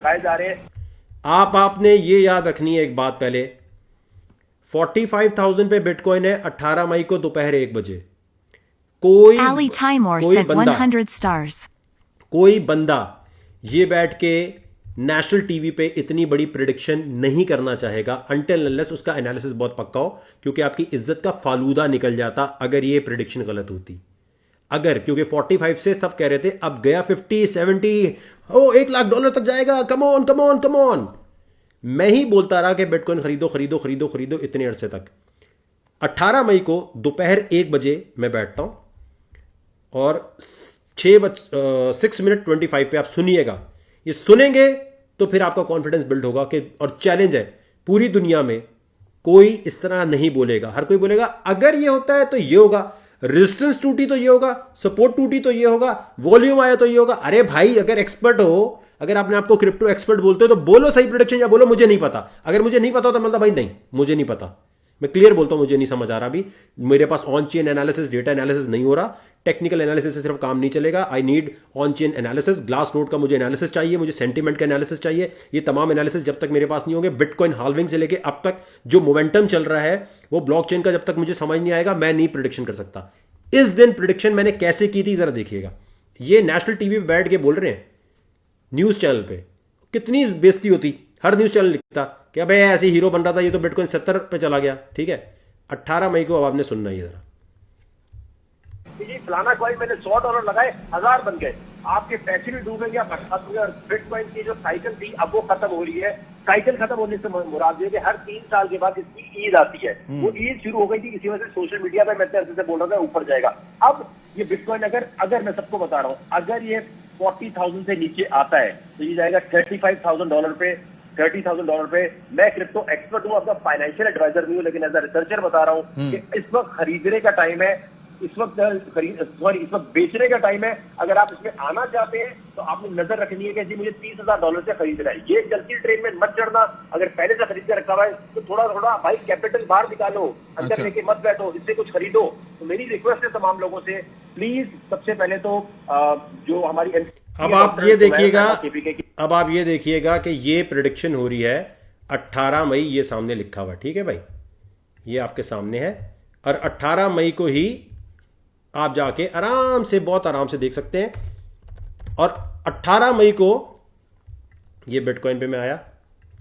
लगाए जा रहे हैं। आपने ये याद रखनी है एक बात पहले, 45,000 पे बिटकॉइन है 18 मई को दोपहर 1 बजे। कोई Ali Timor कोई sent बंदा 100 stars. कोई बंदा ये बैठ के नेशनल टीवी पे इतनी बड़ी प्रिडिक्शन नहीं करना चाहेगा अनटिल अनलेस उसका एनालिसिस बहुत पक्का हो, क्योंकि आपकी इज्जत का फालूदा निकल जाता अगर ये प्रिडिक्शन गलत होती। अगर क्योंकि 45 से सब कह रहे थे अब गया 50 70, ओ $1 लाख तक जाएगा, come on come on come on. मैं ही बोलता रहा कि बिटकॉइन खरीदो खरीदो खरीदो खरीदो इतने अरसे तक। 18 मई को दोपहर 1 बजे मैं बैठता हूं और 6 मिनट 25 पे आप सुनिएगा। ये सुनेंगे तो फिर आपका कॉन्फिडेंस बिल्ड होगा कि, और चैलेंज है पूरी दुनिया में कोई इस तरह नहीं बोलेगा। हर कोई बोलेगा अगर ये होता है तो ये होगा, रेजिस्टेंस टूटी तो ये होगा, सपोर्ट टूटी तो ये होगा, वॉल्यूम आया तो ये होगा। अरे भाई अगर एक्सपर्ट हो, अगर आपने आपको क्रिप्टो एक्सपर्ट बोलते हो तो बोलो सही प्रोडिक्शन, या बोलो मुझे नहीं पता। अगर मुझे नहीं पता हो तो मतलब भाई नहीं मुझे नहीं पता, मैं क्लियर बोलता हूं मुझे नहीं समझ आ रहा अभी, मेरे pass on chain analysis data analysis नहीं हो रहा, टेक्निकल एनालिसिस से सिर्फ काम नहीं चलेगा। I need on chain analysis, glass node का मुझे एनालिसिस चाहिए, मुझे सेंटीमेंट का एनालिसिस चाहिए। ये तमाम एनालिसिस जब तक मेरे पास नहीं होंगे, बिटकॉइन हाल्विंग से लेके अब तक जो मोमेंटम चल रहा है वो ब्लॉकचेन का, जब तक मुझे समझ नहीं आएगा मैं नहीं प्रिडिक्शन कर सकता। इस दिन प्रिडिक्शन मैंने कैसे की थी जरा देखिएगा। ये नेशनल टीवी पे बैठ के बोल रहे हैं न्यूज चैनल पे, कितनी बेइज्जती होती। हर न्यूज चैनल लिखता कि भाई ऐसे हीरो बन रहा था, ये तो बिटकॉइन 70 पे चला गया। ठीक है 18 मई को अब आपने सुनना ही जरा। जी फलाना कॉइन मैंने $100 लगाए, 1000 बन गए। आपके पैसे भी डूबेंगे, आप बर्बाद होंगे। और बिटकॉइन की जो साइकिल थी अब वो खत्म हो रही है। साइकिल खत्म होने से मुराद ये कि हर 3 साल के बाद इसकी ईद आती है। वो ईद शुरू हो गई थी, इसी वजह से सोशल मीडिया पे मैं इतने से बोल रहा था ऊपर जाएगा। अब ये बिटकॉइन अगर मैं सबको बता रहा हूँ, अगर ये 40,000 से नीचे आता है तो ये जाएगा $35,000 पे। $30,000 पे। मैं क्रिप्टो एक्सपर्ट हूँ, आपका फाइनेंशियल एडवाइजर नहीं हूँ, लेकिन एज अ रिसर्चर बता रहा हूँ कि इस वक्त खरीदने का टाइम है, इस वक्त इस वक्त बेचने का टाइम है। अगर आप इसमें आना चाहते हैं तो आपने नजर रखनी है कि जी मुझे $30,000 से खरीदना है। ये जल्दी ट्रेन में मत चढ़ना। अगर पहले से खरीद के रखा हुआ है तो थोड़ा थोड़ा भाई कैपिटल बाहर निकालो, अंदर अच्छा। लेके मत बैठो, इससे कुछ खरीदो। तो मेरी रिक्वेस्ट है तमाम लोगों से, प्लीज सबसे पहले तो जो हमारी अब आप ये देखिएगा, अब आप ये देखिएगा कि ये प्रिडिक्शन हो रही है 18 मई, ये सामने लिखा हुआ है। ठीक है भाई, ये आपके सामने है और 18 मई को ही आप जाके आराम से, बहुत आराम से देख सकते हैं। और 18 मई को ये बिटकॉइन पे मैं आया।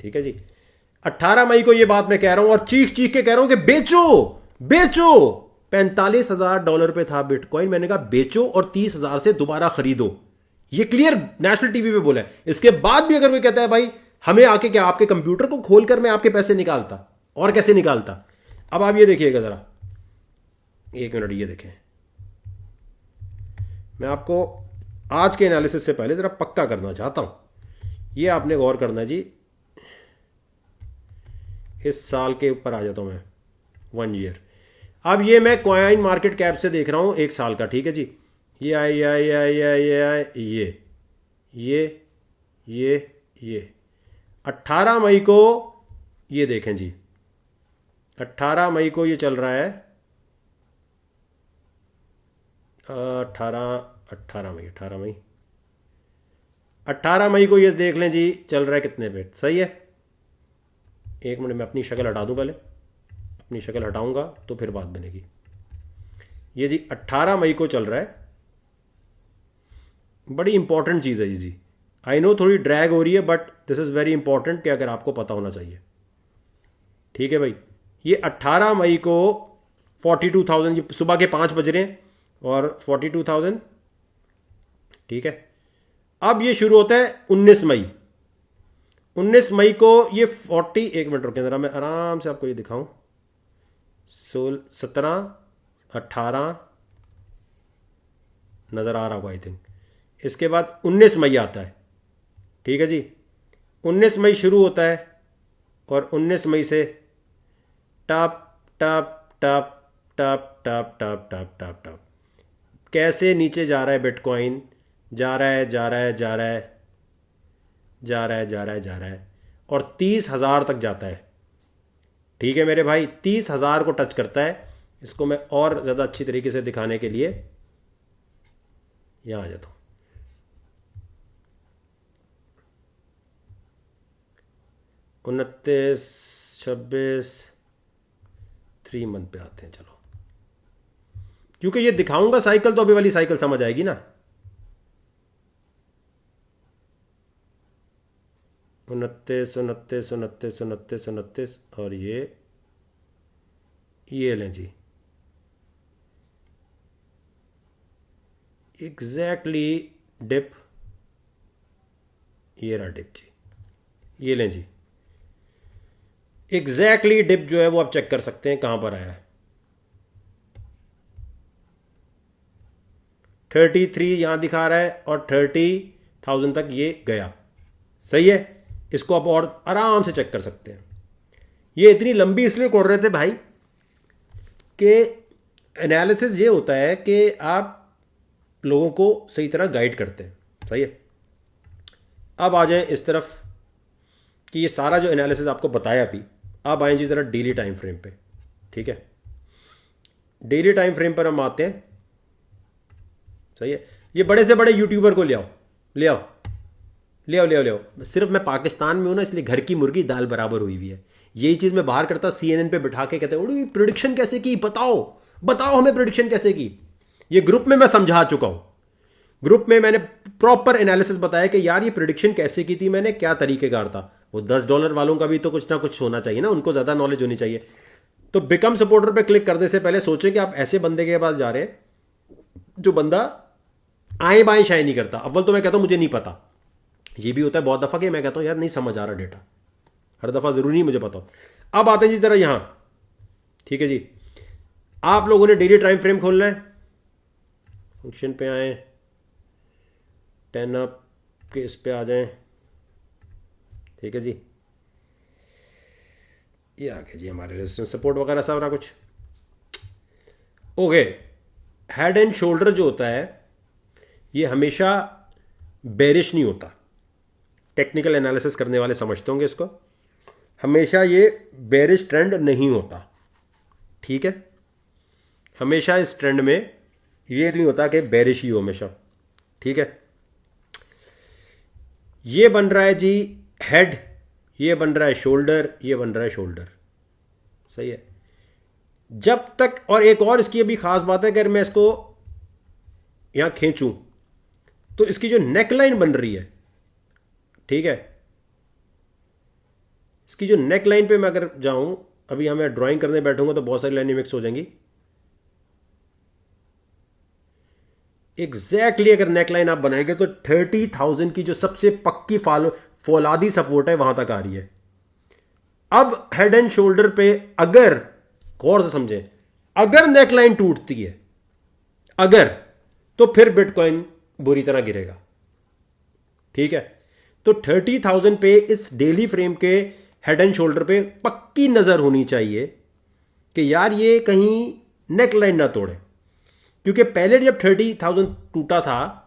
ठीक है जी, 18 मई को ये बात मैं कह रहा हूं और चीख चीख के कह रहा हूं कि बेचो बेचो। $45,000 पे था बिटकॉइन, मैंने कहा बेचो और 30,000 से दोबारा खरीदो। ये क्लियर नेशनल टीवी पे बोला है। इसके बाद भी अगर कोई कहता है भाई हमें आके, क्या आपके कंप्यूटर को खोलकर मैं आपके पैसे निकालता, और कैसे निकालता। अब आप ये देखिएगा जरा, 1 मिनट ये देखें, मैं आपको आज के एनालिसिस से पहले जरा पक्का करना चाहता हूं। ये आपने गौर करना जी, इस साल के ऊपर आ जाता हूं मैं, 1 ईयर। अब ये मैं कॉइन मार्केट कैप से देख रहा हूं 1 साल का। ठीक है जी, ये आई ये 18 मई को ये देखें जी, 18 मई को ये चल रहा है 18 मई को ये देख लें जी, चल रहा है कितने पे। सही है, 1 मिनट मैं अपनी शक्ल हटा दूं, पहले अपनी शक्ल हटाऊंगा तो फिर बात बनेगी। ये जी 18 मई को चल रहा है, बड़ी इंपॉर्टेंट चीज़ है ये जी। आई नो थोड़ी ड्रैग हो रही है but this is very important कि अगर आपको पता होना चाहिए। ठीक है भाई, ये 18 मई को 42,000, ये सुबह के 5 बज रहे हैं और 42,000। ठीक है, अब ये शुरू होता है 19 मई। 19 मई को ये 1 मिनट रुकें ज़रा, मैं आराम से आपको ये दिखाऊं। 17 18 नज़र आ रहा होगा आई थिंक। इसके बाद 19 मई आता है। ठीक है जी, 19 मई शुरू होता है और 19 मई से टप टप टप टप टप टप टप टप टप कैसे नीचे जा रहा है बिटकॉइन, जा रहा है जा रहा है जा रहा है जा रहा है जा रहा है जा रहा है और 30,000 तक जाता है। ठीक है मेरे भाई, 30,000 को टच करता है। इसको मैं और ज़्यादा अच्छी तरीके से दिखाने के लिए यहाँ आ जाता हूँ। 29, 26, 3 मंथ पे आते हैं। चलो, क्योंकि ये दिखाऊंगा साइकिल तो अभी वाली साइकिल समझ आएगी ना। 29, 29, 29, 29, 29 और ये लें जी, एग्जैक्टली डिप, ये रहा डिप जी, ये लें जी, एग्जैक्टली डिप जो है वो आप चेक कर सकते हैं कहां पर आया है। 33 यहां दिखा रहा है और 30,000 तक ये गया। सही है, इसको आप और आराम से चेक कर सकते हैं। ये इतनी लंबी इसलिए कर रहे थे भाई कि एनालिसिस ये होता है कि आप लोगों को सही तरह गाइड करते हैं। सही है, अब आ जाएं इस तरफ कि ये सारा जो एनालिसिस आपको बताया अभी, अब आए जी ज़रा डेली टाइम फ्रेम पे। ठीक है, डेली टाइम फ्रेम पर हम आते हैं। सही है, ये बड़े से बड़े यूट्यूबर को ले आओ, ले आओ, ले आओ, ले आओ, ले आओ। सिर्फ मैं पाकिस्तान में हूं ना, इसलिए घर की मुर्गी दाल बराबर हुई हुई है। यही चीज़ मैं बाहर करता, CNN पे बिठा के कहते हैं प्रिडिक्शन कैसे की, बताओ बताओ हमें प्रिडिक्शन कैसे की। ये ग्रुप में मैं समझा चुका हूं, ग्रुप में मैंने प्रॉपर एनालिसिस बताया कि यार ये प्रिडिक्शन कैसे की थी मैंने, क्या तरीकेकार था। वो $10 वालों का भी तो कुछ ना कुछ होना चाहिए ना, उनको ज़्यादा नॉलेज होनी चाहिए। तो बिकम सपोर्टर पे क्लिक करने से पहले सोचें कि आप ऐसे बंदे के पास जा रहे हैं जो बंदा आए बाएं शाये नहीं करता। अव्वल तो मैं कहता हूं मुझे नहीं पता, ये भी होता है बहुत दफ़ा कि मैं कहता हूं यार नहीं समझ आ रहा डेटा, हर दफ़ा ज़रूरी नहीं मुझे पता हो। अब आते हैं जी तरह यहां। ठीक है जी, आप लोगों ने डेली टाइम फ्रेम खोलना है, फंक्शन पे आए, 10 अप के इस पे आ जाएं। ठीक है जी, ये आ गया जी हमारे रेजिस्टेंस सपोर्ट वगैरह सारा कुछ। ओके, हेड एंड शोल्डर जो होता है ये हमेशा बेरिश नहीं होता। टेक्निकल एनालिसिस करने वाले समझते होंगे इसको, हमेशा ये बेरिश ट्रेंड नहीं होता। ठीक है, हमेशा इस ट्रेंड में ये नहीं होता कि बेरिश ही हो हमेशा। ठीक है, ये बन रहा है जी हेड, ये बन रहा है शोल्डर, ये बन रहा है शोल्डर। सही है, जब तक, और एक और इसकी अभी खास बात है, अगर मैं इसको यहां खींचूं तो इसकी जो नेक लाइन बन रही है, ठीक है, इसकी जो नेक लाइन पे मैं अगर जाऊं, अभी यहां मैं ड्राइंग करने बैठूंगा तो बहुत सारी लाइनें मिक्स हो जाएंगी। एग्जैक्टली अगर नेक लाइन आप बनाएंगे तो 30,000 की जो सबसे पक्की फौलादी सपोर्ट है वहां तक आ रही है। अब हेड एंड शोल्डर पे अगर गौर से समझें, अगर नेक लाइन टूटती है, अगर, तो फिर बिटकॉइन बुरी तरह गिरेगा। ठीक है, तो 30,000 पे इस डेली फ्रेम के हेड एंड शोल्डर पे पक्की नजर होनी चाहिए कि यार ये कहीं नेक लाइन ना तोड़े। क्योंकि पहले जब 30,000 टूटा था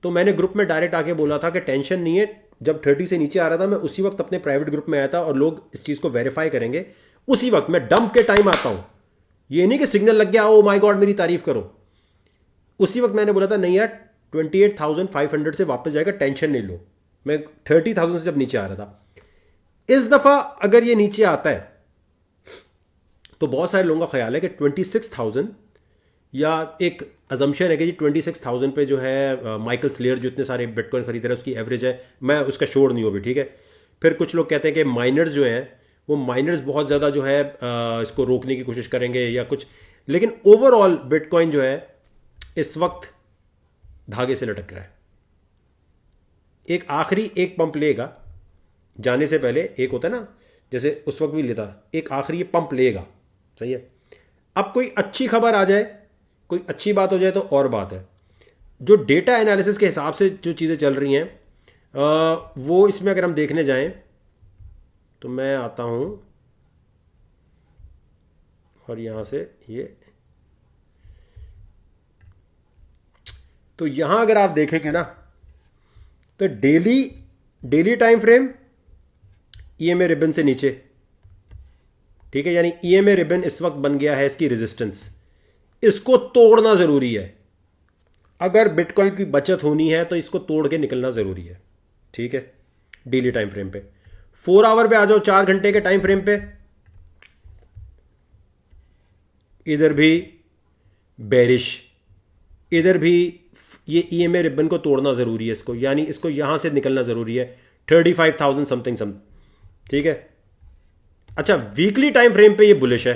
तो मैंने ग्रुप में डायरेक्ट आके बोला था कि टेंशन नहीं है, जब 30 से नीचे आ रहा था मैं उसी वक्त अपने प्राइवेट ग्रुप में आया था और लोग इस चीज़ को वेरीफाई करेंगे। उसी वक्त मैं डंप के टाइम आता हूं, ये नहीं कि सिग्नल लग गया ओ माय गॉड मेरी तारीफ करो। उसी वक्त मैंने बोला था नहीं यार 28,500 से वापस जाएगा, टेंशन नहीं लो। मैं 30,000 से जब नीचे आ रहा था, इस दफा अगर ये नीचे आता है तो बहुत सारे लोगों का ख्याल है कि 26,000, या एक अजम्पशन है कि जी 26,000 पे जो है माइकल स्लेयर जो इतने सारे बिटकॉइन खरीद रहे हैं उसकी एवरेज है। मैं उसका श्योर नहीं हूँ अभी। ठीक है, फिर कुछ लोग कहते हैं कि माइनर्स जो हैं वो माइनर्स बहुत ज़्यादा जो है इसको रोकने की कोशिश करेंगे या कुछ, लेकिन ओवरऑल बिटकॉइन जो है इस वक्त धागे से लटक रहा है। एक आखिरी एक पंप लेगा जाने से पहले, एक होता है ना जैसे उस वक्त भी लेता, एक आखिरी ये पंप लेगा। सही है, अब कोई अच्छी खबर आ जाए, कोई अच्छी बात हो जाए तो और बात है। जो डेटा एनालिसिस के हिसाब से जो चीज़ें चल रही हैं वो इसमें अगर हम देखने जाएं तो मैं आता हूं और यहां से ये, तो यहां अगर आप देखेंगे ना तो daily time frame EMA ribbon से नीचे। ठीक है, यानी ईएमए रिबन इस वक्त बन गया है इसकी रेजिस्टेंस, इसको तोड़ना जरूरी है। अगर बिटकॉइन की बचत होनी है तो इसको तोड़ के निकलना जरूरी है। ठीक है, डेली टाइम फ्रेम पे 4 आवर पे आ जाओ, 4 घंटे के टाइम फ्रेम पे, इधर भी बेरिश, इधर भी ये ईएमए रिबन को तोड़ना जरूरी है इसको, यानी इसको यहां से निकलना जरूरी है 35,000 समथिंग सम, ठीक है। अच्छा वीकली टाइम फ्रेम पे ये बुलिश है,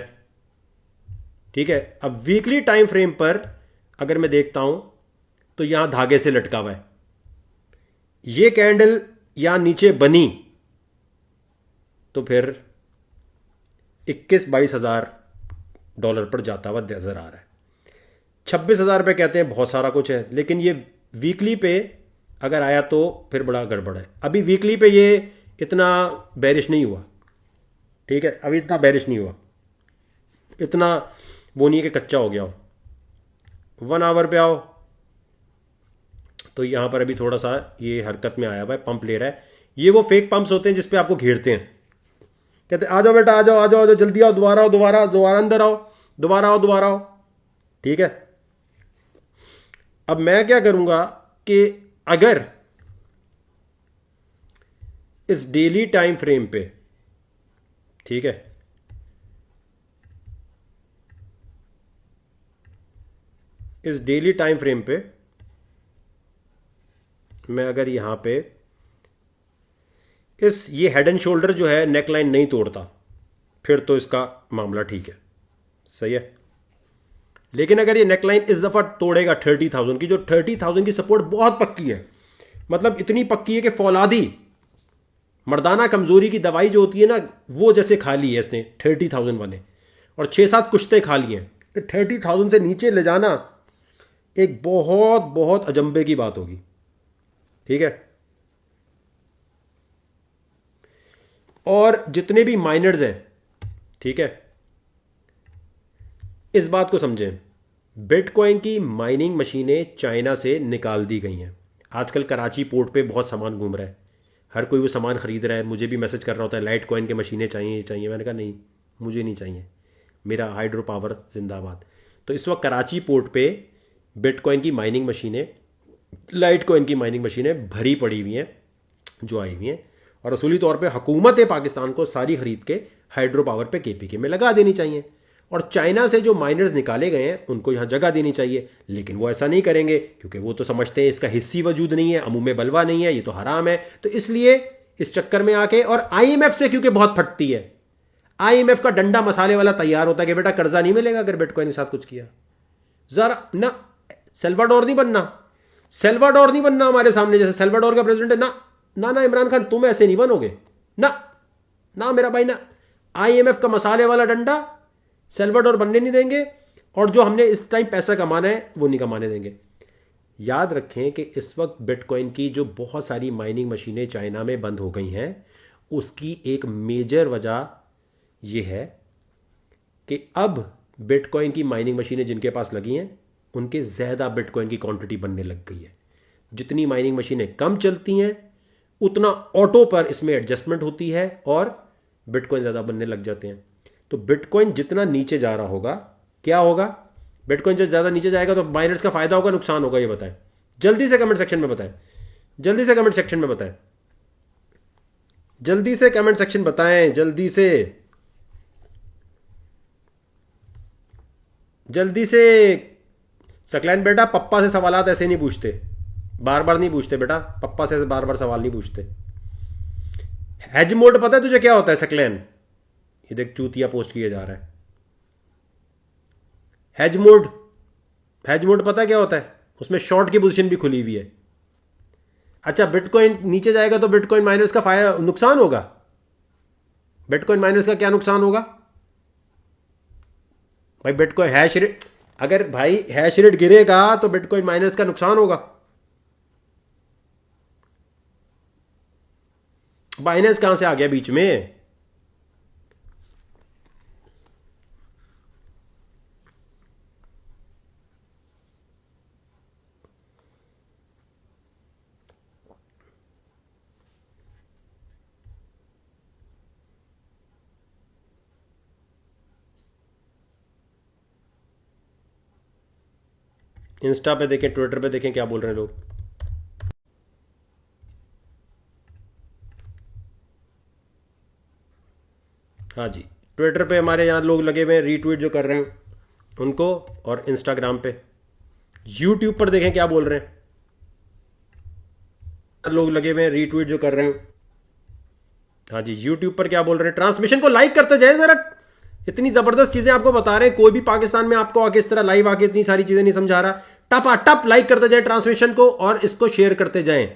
ठीक है। अब वीकली टाइम फ्रेम पर अगर मैं देखता हूं तो यहां धागे से लटका हुआ है, ये कैंडल यहां नीचे बनी तो फिर 21-22 हजार डॉलर पर जाता हुआ नजर आ रहा है। 26,000 रुपये कहते हैं बहुत सारा कुछ है, लेकिन ये वीकली पे अगर आया तो फिर बड़ा गड़बड़ है। अभी वीकली पे ये इतना बैरिश नहीं हुआ, ठीक है, अभी इतना बैरिश नहीं हुआ, इतना वो नहीं है कि कच्चा हो गया हो। 1 आवर पे आओ तो यहां पर अभी थोड़ा सा ये हरकत में आया हुआ है, पंप ले रहा है। ये वो फेक पंप्स होते हैं जिसपे आपको घेरते हैं, कहते हैं आ जाओ बेटा, आ जाओ आ जाओ आ जाओ, जल्दी आओ, दोबारा आओ, दोबारा दोबारा अंदर आओ, दोबारा आओ, दोबारा आओ, ठीक है। अब मैं क्या करूंगा कि अगर इस डेली टाइम फ्रेम पे, ठीक है, इस डेली टाइम फ्रेम पे मैं अगर यहां पे इस ये हेड एंड शोल्डर जो है नेक लाइन नहीं तोड़ता, फिर तो इसका मामला ठीक है, सही है। लेकिन अगर ये नेक लाइन इस दफा तोड़ेगा 30,000 की, जो 30,000 की सपोर्ट बहुत पक्की है, मतलब इतनी पक्की है कि फौलादी मर्दाना कमजोरी की दवाई जो होती है ना, वो जैसे खा ली है इसने 30,000 बने, और 6-7 कुश्ते खा लिए हैं। तो 30,000 से नीचे ले जाना एक बहुत बहुत अजंबे की बात होगी, ठीक है। और जितने भी माइनर्स हैं, ठीक है, इस बात को समझें, बिटकॉइन की माइनिंग मशीनें चाइना से निकाल दी गई हैं। आजकल कराची पोर्ट पे बहुत सामान घूम रहा है, हर कोई वो सामान खरीद रहा है, मुझे भी मैसेज कर रहा होता है लाइट कॉइन की मशीनें चाहिए चाहिए, मैंने कहा नहीं मुझे नहीं चाहिए, मेरा हाइड्रो पावर जिंदाबाद। तो इस वक्त कराची पोर्ट पे बिटकॉइन की माइनिंग मशीनें, लाइट कॉइन की माइनिंग मशीनें भरी पड़ी हुई हैं जो आई हुई हैं, और असूली तौर पे हुकूमत पाकिस्तान को सारी खरीद के हाइड्रो पावर पे केपीके में लगा देनी चाहिए, और चाइना से जो माइनर्स निकाले गए हैं उनको यहाँ जगह देनी चाहिए। लेकिन वो ऐसा नहीं करेंगे क्योंकि वो तो समझते हैं इसका हिस्सी वजूद नहीं है, अमू में बलवा नहीं है, ये तो हराम है। तो इसलिए इस चक्कर में आके, और आईएमएफ से क्योंकि बहुत फटती है, आईएमएफ का डंडा मसाले वाला तैयार होता है कि बेटा कर्जा नहीं मिलेगा अगर बिटकॉइन के साथ कुछ किया। जरा ना सेल्वाडोर नहीं बनना, सेल्वाडोर नहीं बनना हमारे सामने, जैसे सेल्वाडोर का प्रेसिडेंट है ना, ना ना इमरान खान तुम ऐसे नहीं बनोगे, ना ना मेरा भाई ना, आईएमएफ का मसाले वाला डंडा सेल्वाडोर बनने नहीं देंगे, और जो हमने इस टाइम पैसा कमाना है वो नहीं कमाने देंगे। याद रखें कि इस वक्त बिटकॉइन की जो बहुत सारी माइनिंग मशीनें चाइना में बंद हो गई हैं, उसकी एक मेजर वजह यह है कि अब बिटकॉइन की माइनिंग मशीनें जिनके पास लगी हैं उनके ज़्यादा बिटकॉइन की क्वांटिटी बनने लग गई है। जितनी माइनिंग मशीनें कम चलती हैं उतना ऑटो पर इसमें एडजस्टमेंट होती है और बिटकॉइन ज़्यादा बनने लग जाते हैं। तो बिटकॉइन जितना नीचे जा रहा होगा, क्या होगा, बिटकॉइन जब ज़्यादा नीचे जाएगा तो माइनर्स का फ़ायदा होगा नुकसान होगा, ये बताएं जल्दी से कमेंट सेक्शन में बताएं, जल्दी से कमेंट सेक्शन में बताएं, जल्दी से कमेंट सेक्शन बताएं, जल्दी से जल्दी से। सकलैन बेटा पप्पा से सवालात ऐसे नहीं पूछते, बार बार नहीं पूछते बेटा, पप्पा से बार बार सवाल नहीं पूछते। हेज मोड पता है तुझे क्या होता है सकलैन? ये देख चूतिया पोस्ट किया जा रहा है। हेज मोड, हेज मोड पता है क्या होता है? उसमें शॉर्ट की पोजीशन भी खुली हुई है। अच्छा बिटकॉइन नीचे जाएगा तो बिटकॉइन माइनर्स का फायदा नुकसान होगा, बिटकॉइन माइनर्स का क्या नुकसान होगा भाई? बिटकॉइन हैश रेट, अगर भाई हैश रेट गिरेगा तो बिटकॉइन माइनर्स का नुकसान होगा। बाइनेंस कहां से आ गया बीच में? इंस्टा पे देखें, ट्विटर पे देखें क्या बोल रहे हैं लोग। हाँ जी, ट्विटर पे हमारे यहाँ लोग लगे हुए हैं रीट्वीट जो कर रहे हैं उनको, और इंस्टाग्राम पे। यूट्यूब पर देखें क्या बोल रहे हैं, लोग लगे हुए हैं रीट्वीट जो कर रहे हैं। हाँ जी, यूट्यूब पर क्या बोल रहे हैं, ट्रांसमिशन को लाइक करते जाए जरा। इतनी जबरदस्त चीजें आपको बता रहे हैं, कोई भी पाकिस्तान में आपको आके इस तरह लाइव आके इतनी सारी चीजें नहीं समझा रहा। टपा टप लाइक करते जाए ट्रांसमिशन को, और इसको शेयर करते जाएं,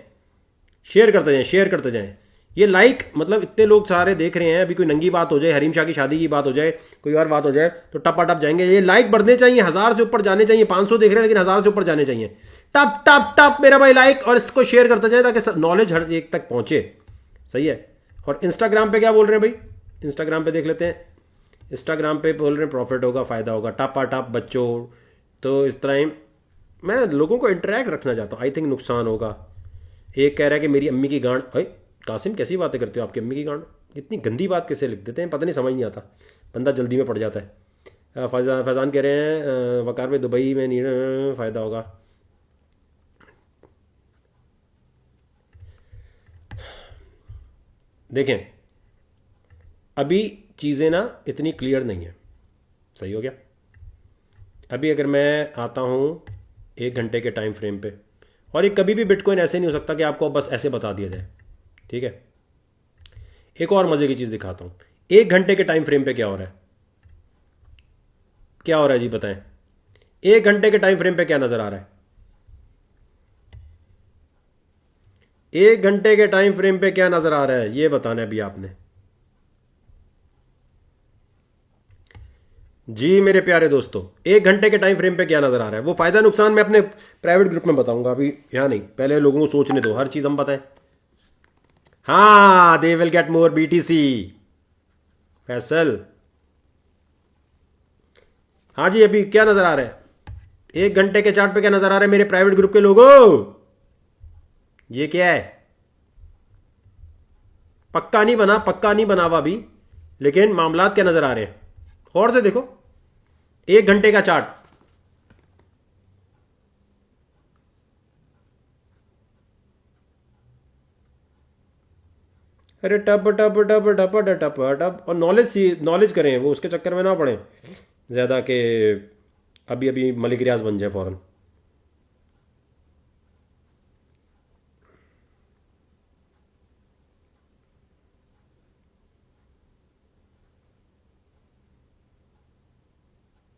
शेयर करते जाएं, शेयर करते जाएं। ये लाइक मतलब इतने लोग सारे देख रहे हैं, अभी कोई नंगी बात हो जाए, हरीम शाह की शादी की बात हो जाए, कोई और बात हो जाए, तो टपा टप जाएंगे। ये लाइक बढ़ने चाहिए, 1000 से ऊपर जाने चाहिए। 500 देख रहे हैं लेकिन 1000 से ऊपर जाने चाहिए। टप टप टप मेरा भाई लाइक, और इसको शेयर करते जाए ताकि नॉलेज हर एक तक पहुंचे। सही है। और इंस्टाग्राम पे क्या बोल रहे हैं भाई, इंस्टाग्राम पे देख लेते हैं। इंस्टाग्राम पे बोल रहे हैं प्रॉफिट होगा, फायदा होगा, टपा टप बच्चों। तो इस तरह ही मैं लोगों को इंटरेक्ट रखना चाहता हूँ। आई थिंक नुकसान होगा। एक कह रहा है कि मेरी अम्मी की गांड। अरे कासिम कैसी बातें करते हो, आपकी अम्मी की गांड, इतनी गंदी बात कैसे लिख देते हैं, पता नहीं, समझ नहीं आता, बंदा जल्दी में पड़ जाता है। फैज़ान कह रहे हैं वकार में दुबई में नहीं फ़ायदा होगा। देखें अभी चीज़ें ना इतनी क्लियर नहीं है। सही हो गया। अभी अगर मैं आता हूँ 1 घंटे के टाइम फ्रेम पे, और ये कभी भी बिटकॉइन ऐसे नहीं हो सकता कि आपको बस ऐसे बता दिया जाए। ठीक है, एक और मज़े की चीज़ दिखाता हूँ। 1 घंटे के टाइम फ्रेम पे क्या हो रहा है, क्या हो रहा है जी बताएं। 1 घंटे के टाइम फ्रेम पे क्या नज़र आ रहा है, 1 घंटे के टाइम फ्रेम पे क्या नज़र आ रहा है, ये बताना है अभी आपने। जी मेरे प्यारे दोस्तों, 1 घंटे के टाइम फ्रेम पे क्या नज़र आ रहा है। वो फ़ायदा नुकसान मैं अपने प्राइवेट ग्रुप में बताऊंगा, अभी यहाँ नहीं। पहले लोगों को सोचने दो, हर चीज़ हम बताएं। हाँ, they will get more BTC. Faisal, हाँ जी, अभी क्या नज़र आ रहा है 1 घंटे के चार्ट पे, क्या नज़र आ रहा है मेरे प्राइवेट ग्रुप के लोगों। ये क्या है, पक्का नहीं बना, पक्का नहीं बना हुआ अभी, लेकिन मामलात क्या नज़र आ रहे हैं, गौर से देखो। 1 घंटे का चार्ट, अरे टप टप टप टप टप टप। और नॉलेज करें, वो उसके चक्कर में ना पड़े ज़्यादा कि अभी अभी मलिक रियाज बन जाए फ़ौरन।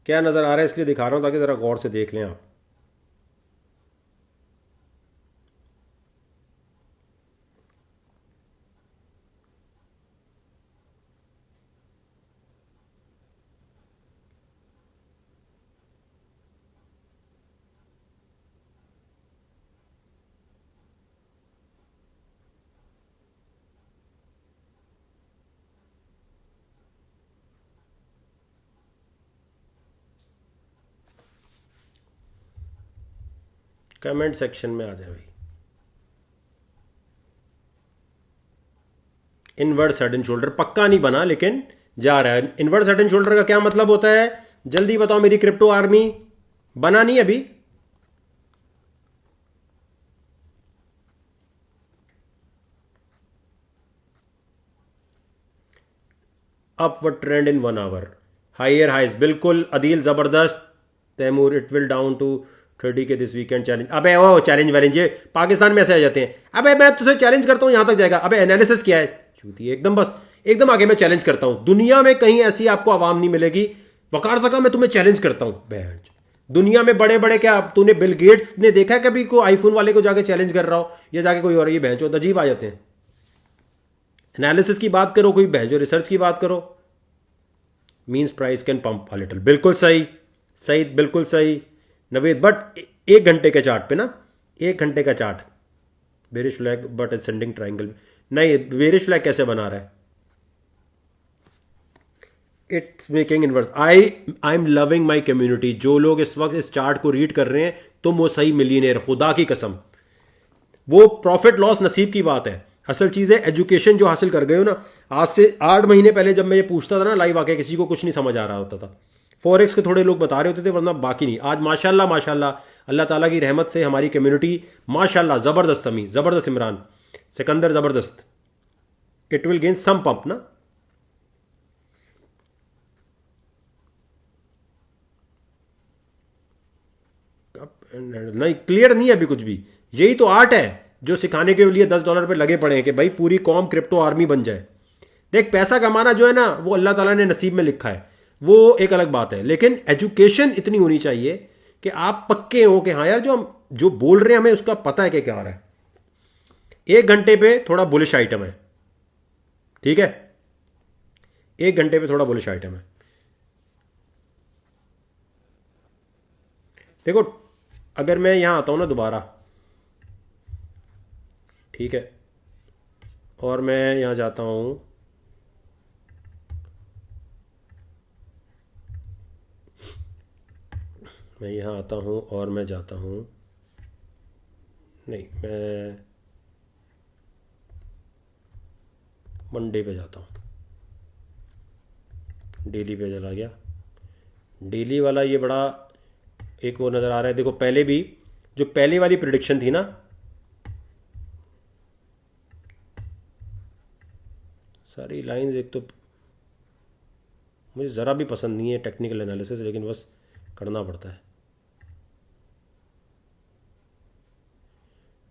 क्या नज़र आ रहा है इसलिए दिखा रहा हूँ ताकि ज़रा गौर से देख लें आप। कमेंट सेक्शन में आ जाए भाई। इनवर्स हेड एंड शोल्डर पक्का नहीं बना लेकिन जा रहा है। इनवर्स हेड एंड शोल्डर का क्या मतलब होता है, जल्दी बताओ मेरी क्रिप्टो आर्मी। बना नहीं अभी, upward trend in 1 hour, higher highs, बिल्कुल अदील जबरदस्त। Taimur, it will down to 30 के दिस वीकेंड चैलेंज। अबे वो चैलेंज वैलेंज ये पाकिस्तान में ऐसे आ जाते हैं। अबे मैं तुझे चैलेंज करता हूं, यहां तक जाएगा। अबे एनालिसिस क्या है, चूती एकदम, बस एकदम आगे मैं चैलेंज करता हूं। दुनिया में कहीं ऐसी आपको आवाम नहीं मिलेगी, वकार सका मैं तुम्हें चैलेंज करता हूं। बैंड दुनिया में बड़े बड़े, क्या तूने बिल गेट्स ने देखा है कभी को आईफोन वाले को जाके चैलेंज कर रहा हो, या जाके कोई और, ये बहन चो अजीब आ जाते हैं। एनालिसिस की बात करो, कोई बहन जो रिसर्च की बात करो। Means price can pump a little, बिल्कुल सही, सही बिल्कुल सही नवेद। बट 1 घंटे के चार्ट पे ना, 1 घंटे का chart, bearish flag but ascending triangle नहीं। बेरिश फ्लैग कैसे बना रहा है, it's making inverse. I am loving my community. जो लोग इस वक्त इस चार्ट को रीड कर रहे हैं, तुम वो सही मिलीनियर, खुदा की कसम। वो प्रॉफिट लॉस नसीब की बात है। असल चीज़ है एजुकेशन जो हासिल कर गए हो ना। आज से 8 महीने पहले जब मैं ये पूछता था ना लाइव आके, किसी को कुछ नहीं समझ आ रहा होता था। फॉरेक्स के थोड़े लोग बता रहे होते थे, वरना बाकी नहीं। आज माशाल्लाह माशाल्लाह अल्लाह ताला की रहमत से हमारी कम्युनिटी माशाल्लाह ज़बरदस्त। समी ज़बरदस्त, इमरान सिकंदर ज़बरदस्त। It will gain some pump ना। नहीं, क्लियर नहीं है अभी कुछ भी। यही तो आर्ट है जो सिखाने के लिए $10 पे लगे पड़े हैं कि भाई पूरी कौम क्रिप्टो आर्मी बन जाए। देख, पैसा कमाना जो है ना वो अल्लाह ताला ने नसीब में लिखा है, वो एक अलग बात है, लेकिन एजुकेशन इतनी होनी चाहिए कि आप पक्के हो कि हाँ यार जो हम जो बोल रहे हैं हमें उसका पता है कि क्या आ रहा है। 1 घंटे पे थोड़ा बुलिश आइटम है, ठीक है, 1 घंटे पे थोड़ा बुलिश आइटम है। देखो, अगर मैं यहां आता हूं ना दोबारा, ठीक है, और मैं यहां जाता हूं, मैं यहां आता हूं और मैं जाता हूं, नहीं, मैं मंडे पे जाता हूं, डेली पे चला गया। डेली वाला ये बड़ा एक वो नज़र आ रहा है। देखो, पहले भी जो पहले वाली प्रिडिक्शन थी ना, सारी लाइंस, एक तो मुझे ज़रा भी पसंद नहीं है टेक्निकल एनालिसिस, लेकिन बस करना पड़ता है।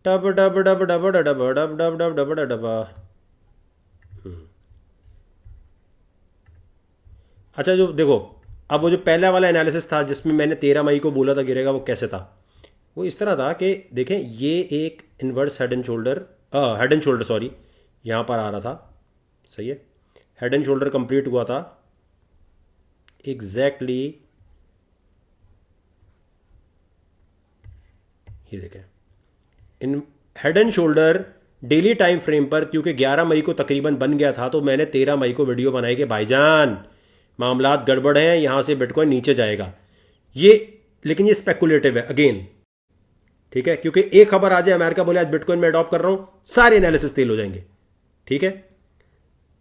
Dub dub dub dub dub dub dub dub dub dub dub dub. अच्छा, जो देखो, अब वो जो पहला वाला एनालिसिस था जिसमें मैंने 13 मई को बोला था गिरेगा, वो कैसे था? वो इस तरह था कि देखें, ये एक inverse head and shoulder sorry, यहाँ पर आ रहा था, सही है, हेड एंड शोल्डर कंप्लीट हुआ था एग्जैक्टली, ये देखें, in head and shoulder daily time frame पर, क्योंकि 11 मई को तकरीबन बन गया था, तो मैंने 13 मई को वीडियो बनाई कि भाईजान मामलात गड़बड़ हैं, यहां से बिटकॉइन नीचे जाएगा। ये, लेकिन ये स्पेकुलेटिव है अगेन, ठीक है, क्योंकि एक खबर आ जाए, अमेरिका बोले आज बिटकॉइन में अडॉप्ट कर रहा हूं, सारे एनालिसिस तेल हो जाएंगे, ठीक है।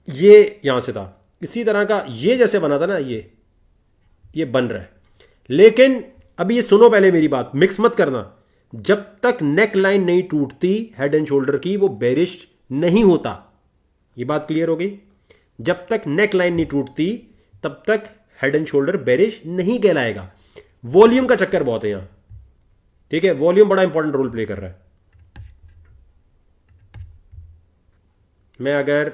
ये यहां से था, इसी तरह का ये जैसे बना था ना, ये बन रहा है। लेकिन अभी ये सुनो, पहले मेरी बात मिक्स मत करना। जब तक नेक लाइन नहीं टूटती हेड एंड शोल्डर की, वो बेरिश नहीं होता। ये बात क्लियर हो गई? जब तक नेक लाइन नहीं टूटती तब तक हेड एंड शोल्डर बेरिश नहीं कहलाएगा। वॉल्यूम का चक्कर बहुत है यहां, ठीक है, वॉल्यूम बड़ा इंपॉर्टेंट रोल प्ले कर रहा है। मैं अगर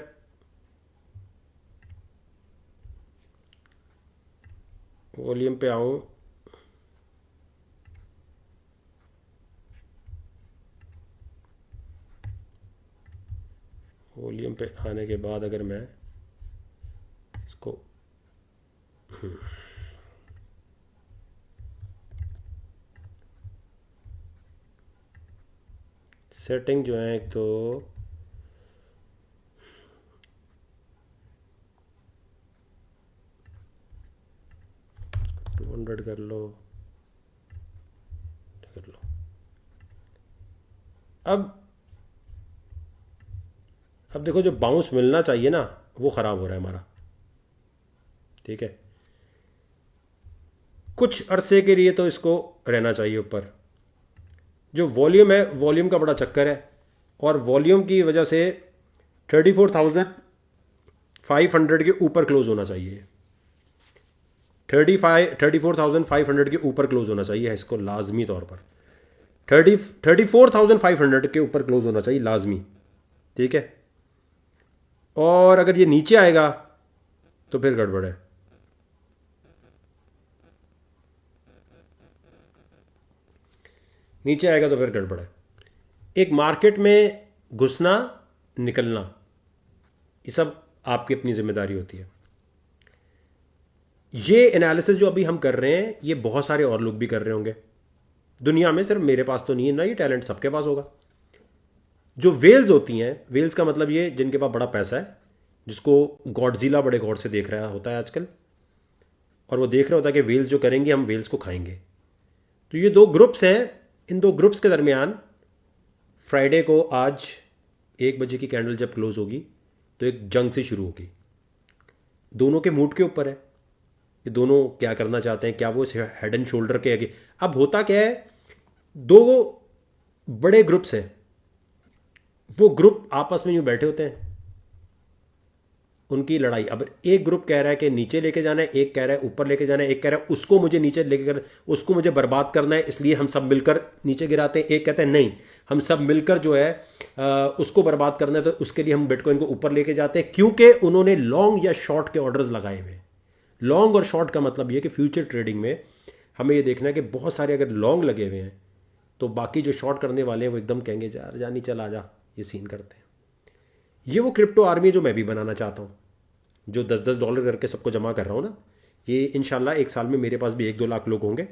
वॉल्यूम पे आऊं, वॉल्यूम पे आने के बाद अगर मैं इसको सेटिंग जो है, एक तो 200 कर लो, कर लो। अब देखो, जो बाउंस मिलना चाहिए ना वो ख़राब हो रहा है हमारा, ठीक है। कुछ अरसे के लिए तो इसको रहना चाहिए ऊपर। जो वॉल्यूम है, वॉल्यूम का बड़ा चक्कर है, और वॉल्यूम की वजह से 34,500 के ऊपर क्लोज होना चाहिए। 34,500 के ऊपर क्लोज होना चाहिए इसको लाजमी तौर पर। 34,500 के ऊपर क्लोज होना चाहिए लाजमी, ठीक है। और अगर ये नीचे आएगा तो फिर गड़बड़ है। नीचे आएगा तो फिर गड़बड़ है। एक मार्केट में घुसना निकलना, ये सब आपकी अपनी जिम्मेदारी होती है। ये एनालिसिस जो अभी हम कर रहे हैं, ये बहुत सारे और लोग भी कर रहे होंगे दुनिया में, सिर्फ मेरे पास तो नहीं है ना, ये टैलेंट सबके पास होगा। जो वेल्स होती हैं, वेल्स का मतलब ये जिनके पास बड़ा पैसा है, जिसको गॉडजिला बड़े गौर से देख रहा होता है आजकल, और वो देख रहा होता है कि वेल्स जो करेंगे हम वेल्स को खाएंगे। तो ये 2 ग्रुप्स हैं, इन 2 ग्रुप्स के दरमियान फ्राइडे को आज 1 बजे की कैंडल जब क्लोज होगी तो एक जंग से शुरू होगी। दोनों के मूड के ऊपर है, ये दोनों क्या करना चाहते हैं, क्या वो हेड एंड शोल्डर के आगे। अब होता क्या है, 2 बड़े ग्रुप्स हैं, वो ग्रुप आपस में यूं बैठे होते हैं, उनकी लड़ाई। अब एक ग्रुप कह रहा है कि नीचे लेके जाना है, एक कह रहा है ऊपर लेके जाना है, एक कह रहा है उसको मुझे नीचे लेके कर, उसको मुझे बर्बाद करना है, इसलिए हम सब मिलकर नीचे गिराते हैं। एक कहते हैं नहीं, हम सब मिलकर जो है उसको बर्बाद करना है, तो उसके लिए हम बिटकॉइन को ऊपर लेके जाते हैं, क्योंकि उन्होंने लॉन्ग या शॉर्ट के ऑर्डर्स लगाए हुए। लॉन्ग और शॉर्ट का मतलब ये कि फ्यूचर ट्रेडिंग में हमें ये देखना है कि बहुत सारे अगर लॉन्ग लगे हुए हैं तो बाकी जो शॉर्ट करने वाले हैं वो एकदम कहेंगे यार जानी चल आ जा, ये सीन करते हैं। ये वो क्रिप्टो आर्मी जो मैं भी बनाना चाहता हूँ, जो $10 करके सबको जमा कर रहा हूँ ना, ये इंशाल्लाह एक साल में मेरे पास भी 1-2 लाख लोग होंगे।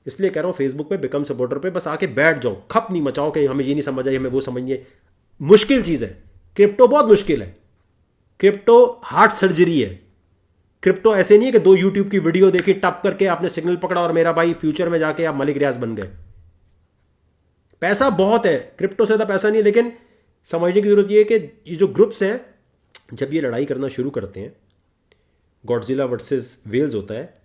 इसलिए कह रहा हूँ फेसबुक पे बिकम सपोर्टर पे बस आके बैठ जाओ, खप नहीं मचाओ कि हमें ये नहीं समझ आई, हमें वो समझिए। मुश्किल चीज़ है क्रिप्टो, बहुत मुश्किल है क्रिप्टो, हार्ट सर्जरी है क्रिप्टो। ऐसे नहीं है कि 2 यूट्यूब की वीडियो देखी, टप करके आपने सिग्नल पकड़ा और मेरा भाई फ्यूचर में जाके आप मलिक रियाज बन गए। पैसा बहुत है क्रिप्टो से, ज़्यादा पैसा नहीं है, लेकिन समझने की जरूरत यह है कि ये जो ग्रुप्स हैं जब ये लड़ाई करना शुरू करते हैं, गॉडजिला वर्सेस वेल्स होता है,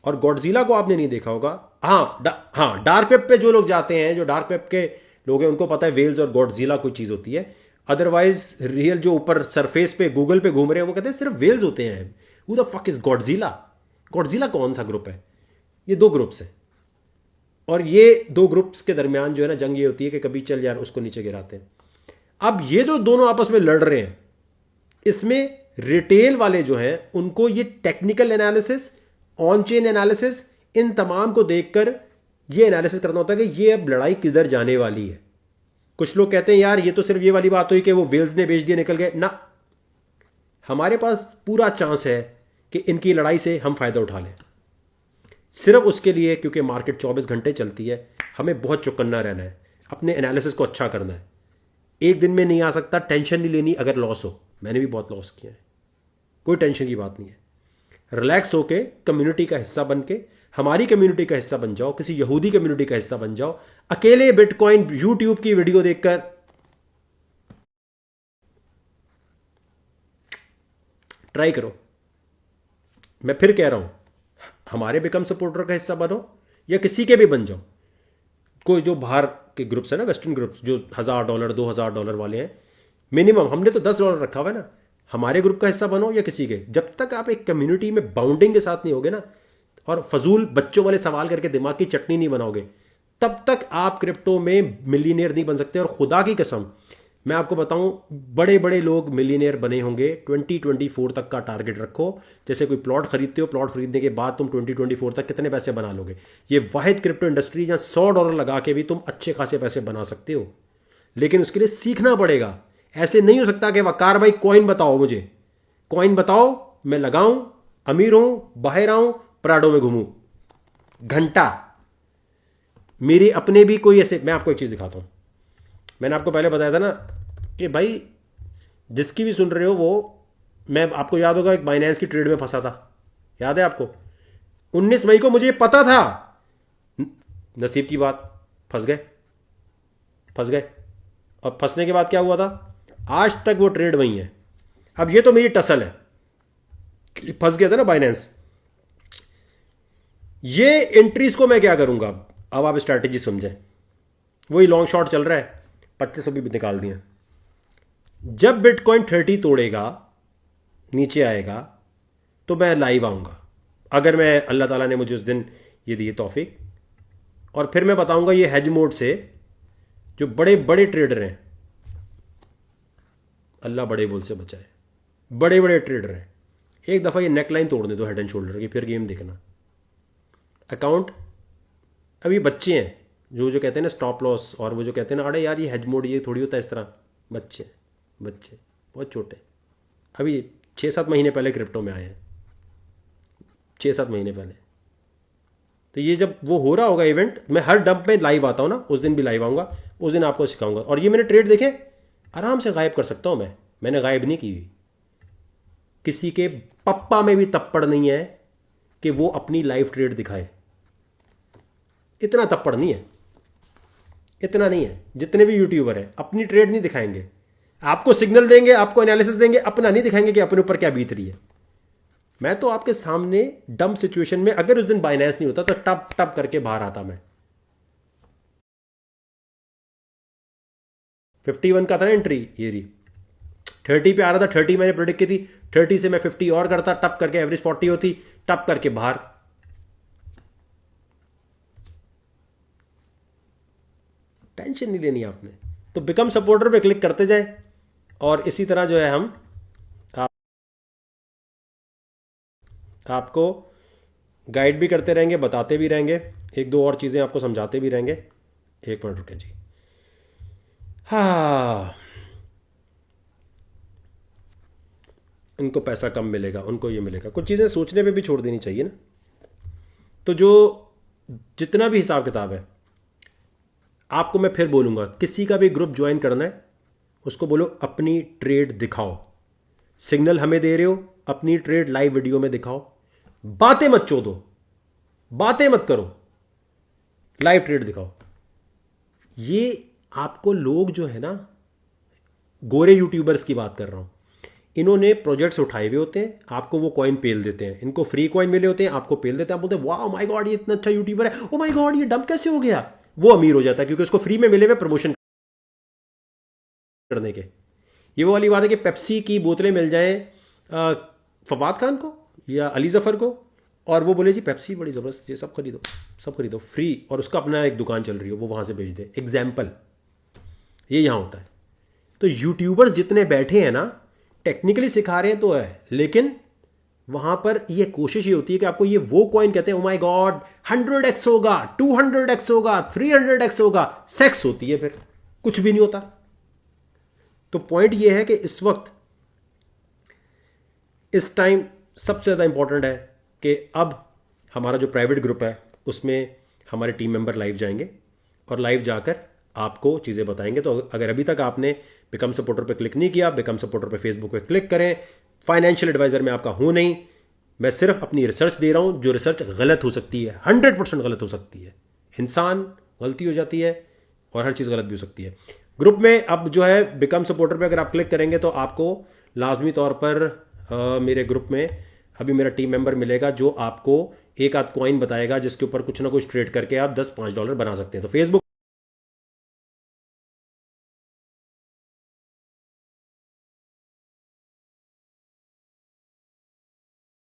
और गॉडजिला को आपने नहीं देखा होगा। हाँ डार्क वेब पे जो लोग जाते हैं, जो डार्क वेब के लोग हैं, उनको पता है वेल्स और गॉडजिला कोई चीज़ होती है। अदरवाइज रियल जो ऊपर सरफेस पे गूगल पे घूम रहे हैं वो कहते हैं सिर्फ वेल्स होते हैं। Who the fuck is Godzilla? Godzilla कौन सा ग्रुप है? ये 2 ग्रुप्स हैं, और ये 2 ग्रुप्स के दरमियान जो है ना जंग ये होती है कि कभी चल यार उसको नीचे गिराते हैं। अब ये जो दोनों आपस में लड़ रहे हैं, इसमें रिटेल वाले जो हैं उनको ये technical analysis, on chain analysis, इन तमाम को देखकर ये एनालिसिस करना होता है कि ये अब लड़ाई किधर जाने वाली है। कुछ लोग कहते हैं यार ये तो सिर्फ ये वाली बात हुई कि वो वेल्स ने बेच दिए निकल गए ना, हमारे पास पूरा चांस है कि इनकी लड़ाई से हम फायदा उठा लें। सिर्फ उसके लिए क्योंकि मार्केट 24 घंटे चलती है, हमें बहुत चौकन्ना रहना है, अपने एनालिसिस को अच्छा करना है। एक दिन में नहीं आ सकता, टेंशन नहीं लेनी अगर लॉस हो। मैंने भी बहुत लॉस किया है, कोई टेंशन की बात नहीं है। रिलैक्स होके कम्युनिटी का हिस्सा बन के, हमारी कम्युनिटी का हिस्सा बन जाओ, किसी यहूदी कम्युनिटी का हिस्सा बन जाओ। अकेले बिटकॉइन यूट्यूब की वीडियो देखकर ट्राई करो। मैं फिर कह रहा हूं, हमारे बिकम सपोर्टर का हिस्सा बनो या किसी के भी बन जाओ। कोई जो बाहर के ग्रुप्स है ना, वेस्टर्न ग्रुप्स जो $1000 $2000 वाले हैं, मिनिमम हमने तो $10 रखा हुआ है ना, हमारे ग्रुप का हिस्सा बनो या किसी के। जब तक आप एक कम्युनिटी में बाउंडिंग के साथ नहीं होगे ना, और फजूल बच्चों वाले सवाल करके दिमाग की चटनी नहीं बनाओगे, तब तक आप क्रिप्टो में मिलीनियर नहीं बन सकते। और खुदा की कसम मैं आपको बताऊं, बड़े बड़े लोग मिलीनियर बने होंगे। 2024 तक का टारगेट रखो। जैसे कोई प्लॉट खरीदते हो, प्लॉट खरीदने के बाद तुम 2024 तक कितने पैसे बना लोगे। ये वाहिद क्रिप्टो इंडस्ट्री जहां $100 लगा के भी तुम अच्छे खासे पैसे बना सकते हो, लेकिन उसके लिए सीखना पड़ेगा। ऐसे नहीं हो सकता कि वकार भाई कॉइन बताओ, मुझे कॉइन बताओ, मैं लगाऊं, अमीर हूं, बाहर आऊं, प्राडो में घूमूं घंटा। मेरे अपने भी कोई ऐसे, मैं आपको एक चीज़ दिखाता हूं। मैंने आपको पहले बताया था ना कि भाई जिसकी भी सुन रहे हो वो, मैं आपको याद होगा एक बाइनेंस की ट्रेड में फंसा था, याद है आपको? 19 मई को मुझे पता था, नसीब की बात, फंस गए। और फंसने के बाद क्या हुआ था? आज तक वो ट्रेड वही है। अब ये तो मेरी टसल है, फंस गया था ना बाइनेंस। ये एंट्रीज को मैं क्या करूंगा? अब आप स्ट्रैटेजी समझें। वही लॉन्ग शॉट चल रहा है, 2500 भी निकाल दिए। जब बिटकॉइन 30 तोड़ेगा, नीचे आएगा, तो मैं लाइव आऊंगा, अगर मैं अल्लाह ताला ने मुझे उस दिन ये दी तौफीक। और फिर मैं बताऊंगा ये हेज मोड से जो बड़े बड़े ट्रेडर हैं, अल्लाह बड़े बोल से बचाए, बड़े बड़े ट्रेडर हैं, एक दफ़ा ये नेकलाइन तोड़ने दो हेड एंड शोल्डर की, फिर गेम देखना। अकाउंट अभी बच्चे हैं जो कहते हैं ना स्टॉप लॉस, और वो जो कहते हैं ना अरे यार ये हेज मोड ये थोड़ी होता है इस तरह। बच्चे बहुत छोटे, अभी 6-7 महीने पहले क्रिप्टो में आए हैं, 6-7 महीने पहले। तो ये जब वो हो रहा होगा इवेंट, मैं हर डंप में लाइव आता हूँ ना, उस दिन भी लाइव आऊँगा, उस दिन आपको सिखाऊंगा। और ये मैंने ट्रेड देखे आराम से गायब कर सकता हूँ मैंने गायब नहीं की हुई। किसी के पप्पा में भी तप्पड़ नहीं है कि वो अपनी लाइव ट्रेड दिखाए, इतना तप्पड़ नहीं है, इतना नहीं है। जितने भी यूट्यूबर हैं अपनी ट्रेड नहीं दिखाएंगे, आपको सिग्नल देंगे, आपको एनालिसिस देंगे, अपना नहीं दिखाएंगे कि अपने ऊपर क्या बीत रही है। मैं तो आपके सामने डम सिचुएशन में, अगर उस दिन बाइनेंस नहीं होता तो टप टप करके बाहर आता मैं। 51 का था ना एंट्री, ये रही 30 पे आ रहा था, 30 मैंने प्रेडिक्ट की थी, 30 से मैं 50 और करता, टप करके एवरेज 40 होती, टप करके बाहर। टेंशन नहीं लेनी आपने। तो बिकम सपोर्टर पे क्लिक करते जाए और इसी तरह जो है हम आपको गाइड भी करते रहेंगे, बताते भी रहेंगे, एक दो और चीज़ें आपको समझाते भी रहेंगे। एक मिनट रुकें जी। हाँ, इनको पैसा कम मिलेगा, उनको ये मिलेगा, कुछ चीज़ें सोचने पे भी छोड़ देनी चाहिए ना। तो जो जितना भी हिसाब किताब है, आपको मैं फिर बोलूँगा, किसी का भी ग्रुप ज्वाइन करना है उसको बोलो अपनी ट्रेड दिखाओ। सिग्नल हमें दे रहे हो, अपनी ट्रेड लाइव वीडियो में दिखाओ। बातें मत चोदो, बातें मत करो, लाइव ट्रेड दिखाओ। ये आपको लोग जो है ना, गोरे यूट्यूबर्स की बात कर रहा हूं, इन्होंने प्रोजेक्ट्स उठाए हुए होते हैं, आपको वो कॉइन पेल देते हैं, इनको फ्री कॉइन मिले होते हैं, आपको पेल देते हैं, आप बोलते हैं वाह माय गॉड ये इतना अच्छा यूट्यूबर है, ओ माय गॉड ये डंप कैसे हो गया। वो अमीर हो जाता है क्योंकि उसको फ्री में मिले हुए प्रमोशन करने के। ये वो वाली बात है कि पेप्सी की बोतलें मिल जाएं फवाद खान को या अली जफर को, और वो बोले जी पेप्सी बड़ी ज़बरदस्त, ये सब खरीदो, सब खरीदो फ्री, और उसका अपना एक दुकान चल रही हो, वो वहाँ से भेज दे। एग्जाम्पल ये यहाँ होता है। तो यूट्यूबर्स जितने बैठे हैं ना, टेक्निकली सिखा रहे हैं तो है, लेकिन वहाँ पर ये कोशिश ये होती है कि आपको ये वो कॉइन कहते हैं, ओ माय गॉड 100x होगा, 200x होगा, 300x होगा, सेक्स होती है, फिर कुछ भी नहीं होता। तो पॉइंट ये है कि इस वक्त इस टाइम सबसे ज़्यादा इंपॉर्टेंट है कि अब हमारा जो प्राइवेट ग्रुप है उसमें हमारे टीम मेंबर लाइव जाएंगे और लाइव जाकर आपको चीज़ें बताएंगे। तो अगर अभी तक आपने बिकम सपोर्टर पे क्लिक नहीं किया, बिकम सपोर्टर पे फेसबुक पे क्लिक करें। फाइनेंशियल एडवाइज़र मैं आपका हूं नहीं, मैं सिर्फ अपनी रिसर्च दे रहा हूं, जो रिसर्च गलत हो सकती है, 100% गलत हो सकती है। इंसान गलती हो जाती है और हर चीज़ गलत भी हो सकती है। ग्रुप में अब जो है बिकम सपोर्टर पे अगर आप क्लिक करेंगे तो आपको लाजमी तौर पर मेरे ग्रुप में अभी मेरा टीम मेंबर मिलेगा जो आपको एक आध कॉइन बताएगा जिसके ऊपर कुछ ना कुछ ट्रेड करके आप $10-5 बना सकते हैं। तो फेसबुक